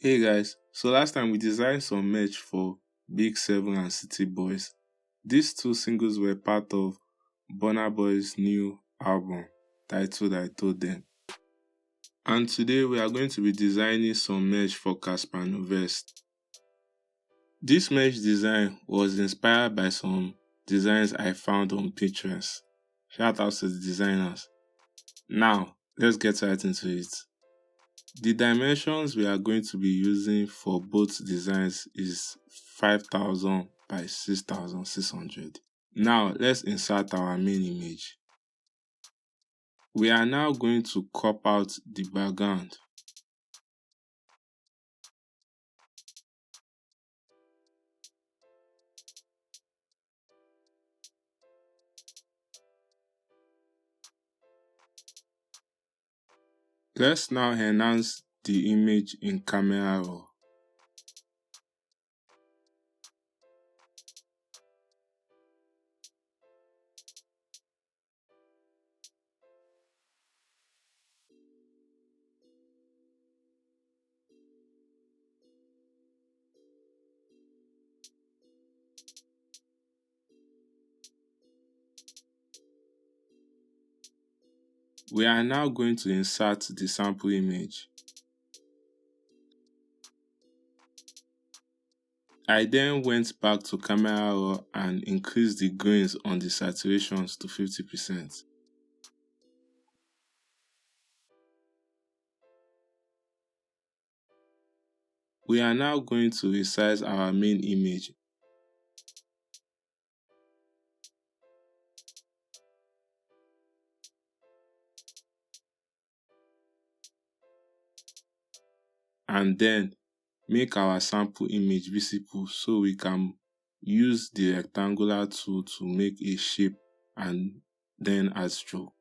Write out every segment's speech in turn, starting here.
Hey guys, so last time we designed some merch for Big Seven and City Boys. These two singles were part of Burna Boy's new album titled I Told Them. And today we are going to be designing some merch for Cassper Nyovest. This merch design was inspired by some designs I found on Pinterest. Shout out to the designers. Now, let's get right into it. The dimensions we are going to be using for both designs is 5000 by 6600. Now let's insert our main image. We are now going to crop out the background. Let's now enhance the image in Camera Raw. We are now going to insert the sample image. I then went back to Camera Raw and increased the grains on the saturations to 50%. We are now going to resize our main image. And then make our sample image visible so we can use the rectangular tool to make a shape and then add stroke.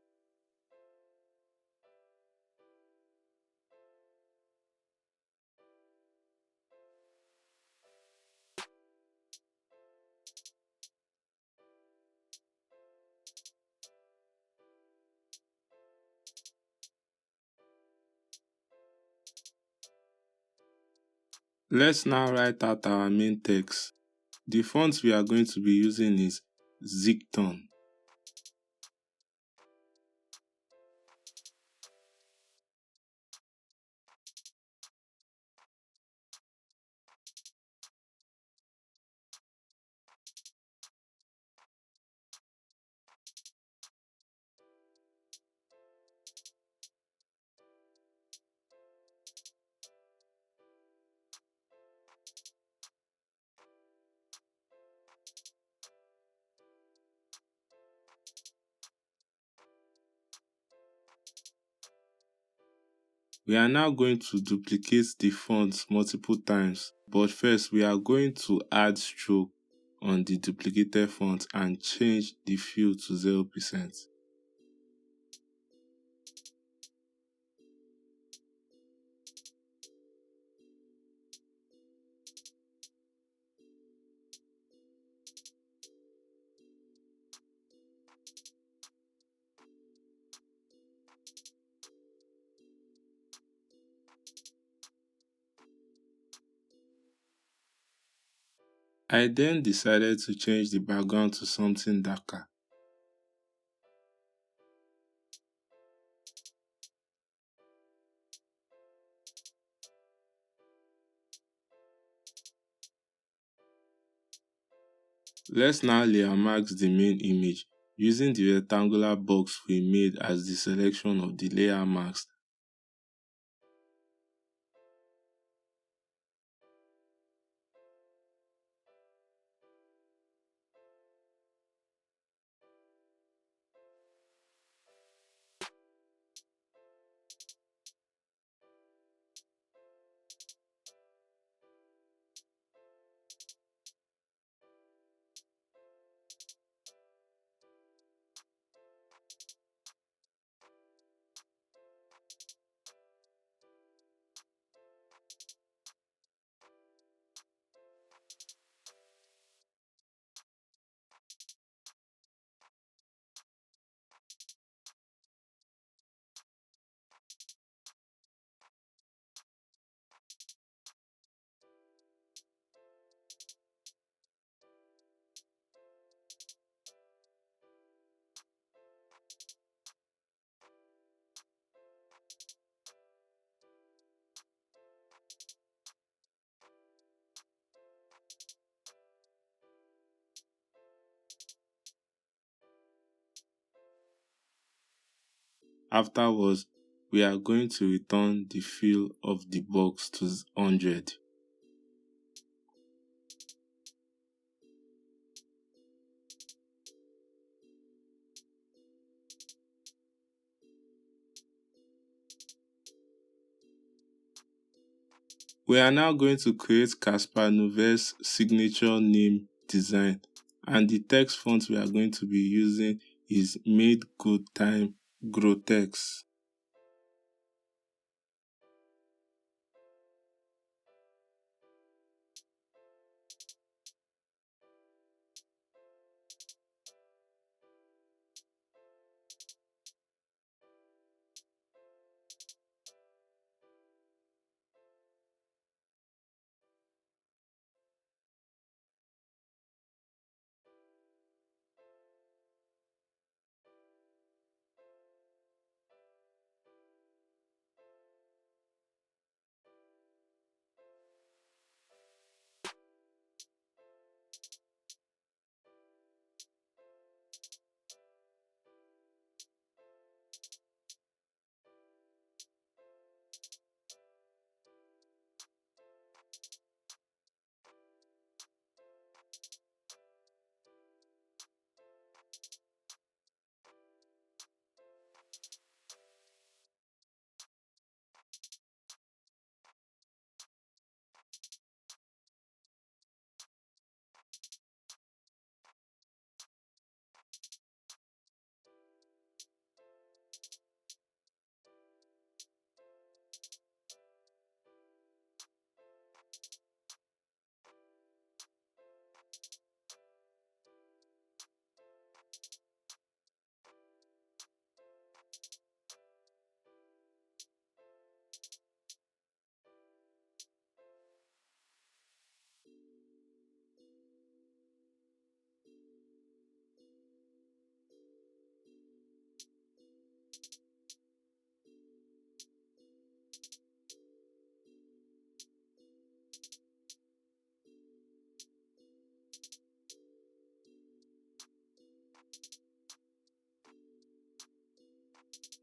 Let's now write out our main text. The font we are going to be using is Zicton. We are now going to duplicate the font multiple times, but first we are going to add stroke on the duplicated font and change the fill to 0%. I then decided to change the background to something darker. Let's now layer mask the main image using the rectangular box we made as the selection of the layer masks. Afterwards, we are going to return the fill of the box to 100. We are now going to create Cassper Nyovest's signature name design, and the text font we are going to be using is Made Good Time Grotex.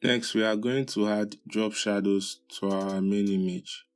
Next, we are going to add drop shadows to our main image.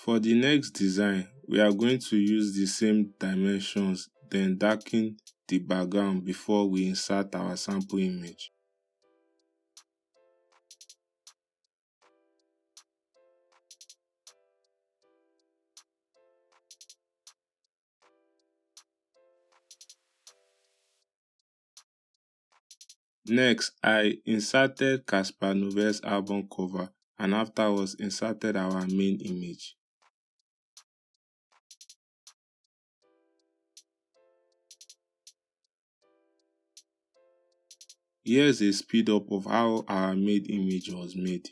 For the next design, we are going to use the same dimensions, then darken the background before we insert our sample image. Next, I inserted Cassper Nyovest's album cover and afterwards inserted our main image. Here's a speed up of how our main image was made.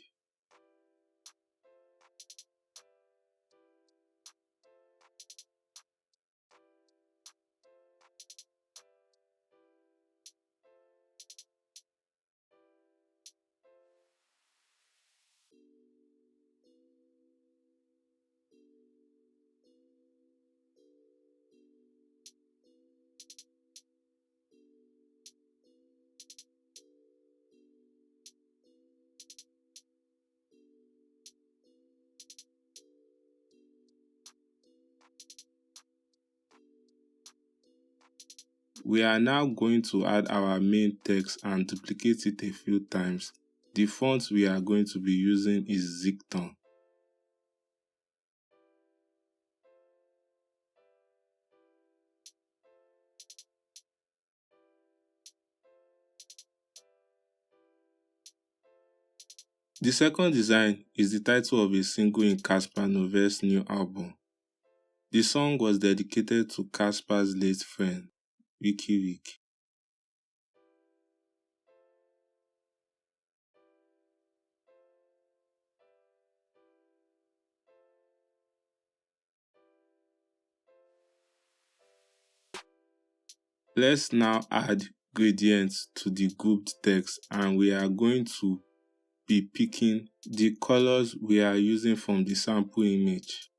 We are now going to add our main text and duplicate it a few times. The font we are going to be using is Zicton. The second design is the title of a single in Cassper Nyovest's new album. The song was dedicated to Cassper's late friend, Wiki. Let's now add gradients to the grouped text, and we are going to be picking the colors we are using from the sample image.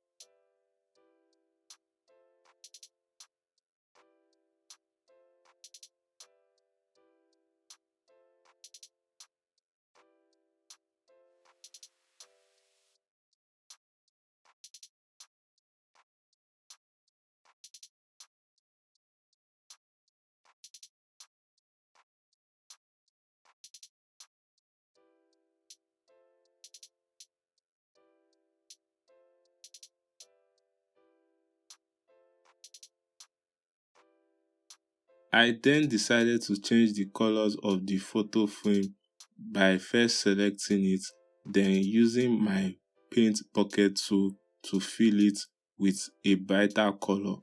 I then decided to change the colors of the photo frame by first selecting it, then using my paint bucket tool to fill it with a brighter color.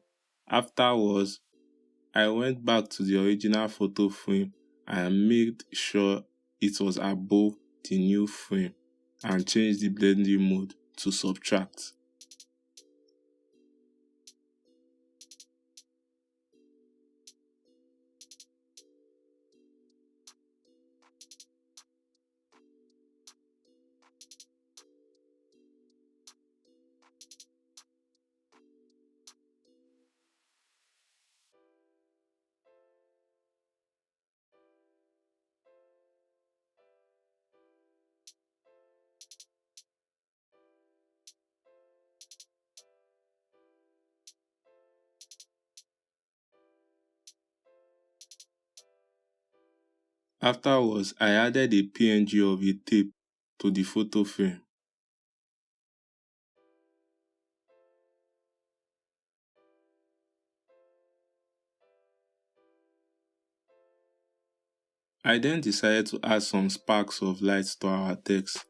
Afterwards, I went back to the original photo frame and made sure it was above the new frame and changed the blending mode to subtract. Afterwards, I added a PNG of a tape to the photo frame. I then decided to add some sparks of light to our text.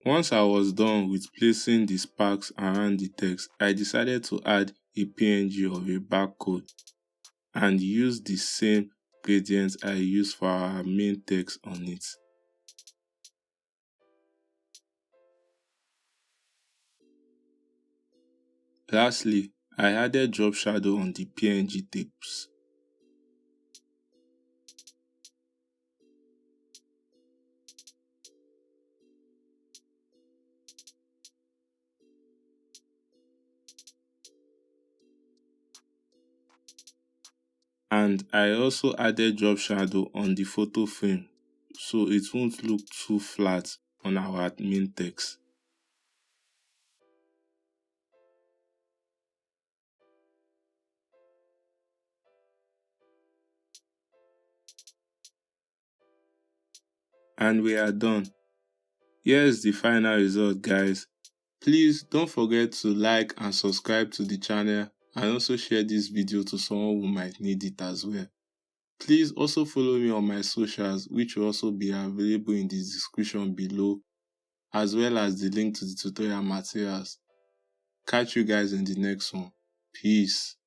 Once I was done with placing the sparks around the text, I decided to add a PNG of a barcode and use the same gradient I used for our main text on it. Lastly, I added drop shadow on the PNG tapes. And I also added drop shadow on the photo frame so it won't look too flat on our main text. And we are done. Here's the final result, guys. Please don't forget to like and subscribe to the channel and also share this video to someone who might need it as well. Please also follow me on my socials, which will also be available in the description below, as well as the link to the tutorial materials. Catch you guys in the next one. Peace.